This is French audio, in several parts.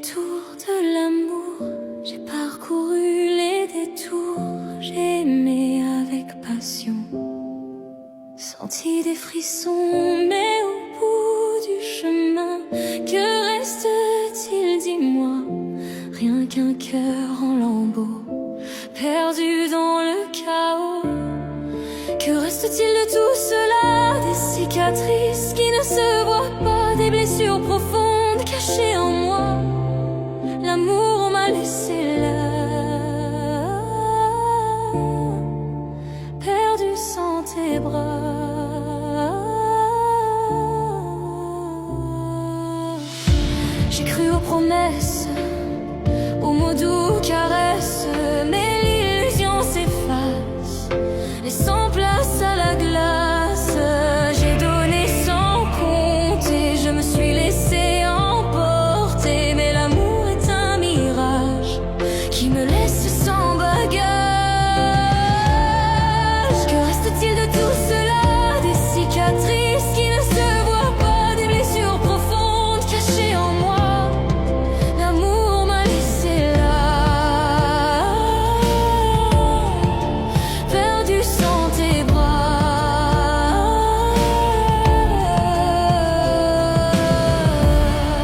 tours de l'amour, j'ai parcouru les détours, j'ai aimé avec passion, senti des frissons, mais au bout du chemin, que reste-t-il, dis-moi? Rien qu'un cœur en lambeaux, perdu dans le chaos. Que reste-t-il de tout cela? Des cicatrices qui ne se voient pas, des blessures profondes cachées en moi. L'amour m'a laissé là, perdu sans tes bras. J'ai cru aux promesses, aux mots doux caresses, mais l'illusion s'efface, laissant place à la glace. J'ai donné sans compter, je me suis laissé emporter, mais l'amour est un mirage qui me laisse sans bagage. Que reste-t-il de tout cela? Des cicatrices qui ne se voient pas, des blessures profondes cachées en moi. L'amour m'a laissé là, perdu sans tes bras.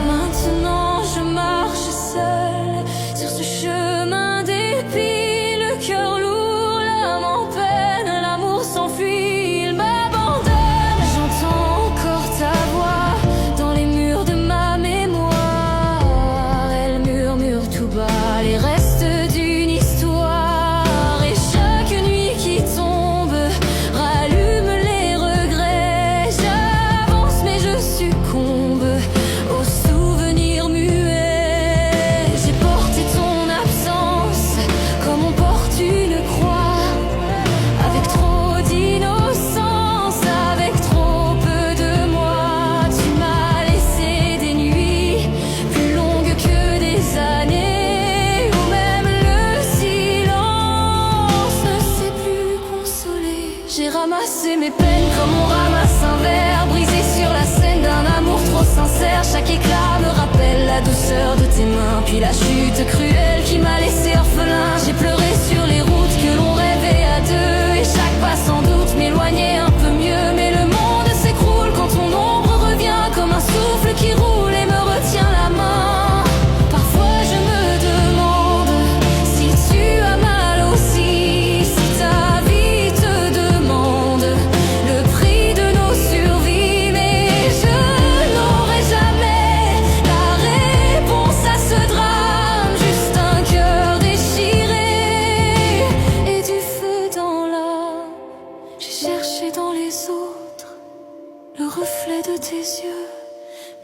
Maintenant je marche seule sur ce chemin d'épis, le cœur lourd, l'âme en peine, l'amour s'enfuit, il m'abandonne. J'entends encore ta voix dans les murs de ma mémoire, elle murmure tout bas les restes d'une histoire, et chaque nuit qui tombe rallume les regrets. J'avance mais je succombe aux souvenirs muets. J'ai porté ton absence comme on porte une croix, avec trop d'innocence, avec trop peu de moi. Tu m'as laissé des nuits plus longues que des années, où même le silence ne sait plus consoler. J'ai ramassé mes peines comme on ramasse un verre, brisé sur la scène d'un amour trop sincère. Chaque éclat me rappelle la douceur de tes mains, puis la chute cruelle qui m'a laissé orphelin. J'ai pleuré sur les routes que l'on rêvait à deux, et chaque pas sans doute m'éloignait un peu mieux. Mais le monde s'écroule quand ton ombre revient comme un souffle qui roule et me retient la main. Parfois je me demande si tu as mal aussi, si ta vie te demande le prix de nos survies. Mais je n'aurai jamais la réponse à ce drame, juste un cœur déchiré et du feu dans l'âme. J'ai cherché dans les autres le reflet de tes yeux,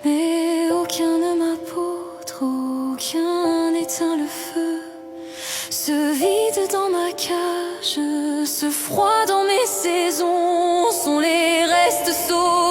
mais aucun ne m'apôtre, aucun n'éteint le feu. Ce vide dans ma cage, ce froid dans mes saisons sont les restes sauts